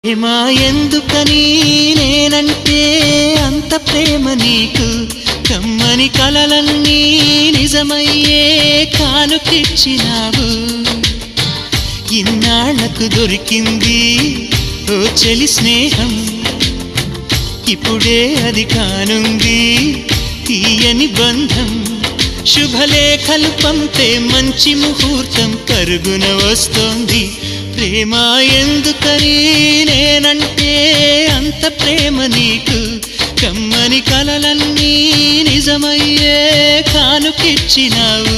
ప్రేమ ఎందుకని నేనంటే అంత ప్రేమ నీకు కమ్మని కలలన్నీ నిజమయ్యే కానుకిచ్చినావు ఇన్నాళ్లకు దొరికింది ఓ చెలి స్నేహం ఇప్పుడే అది కానుంది తీయని బంధం శుభలేఖలు పంపే మంచి ముహూర్తం పరుగున వస్తోంది ప్రేమ ఎందుకని నేనంటే అంత ప్రేమ నీకు కమ్మని కలలన్నీ నిజమయ్యే కానుకిచ్చినావు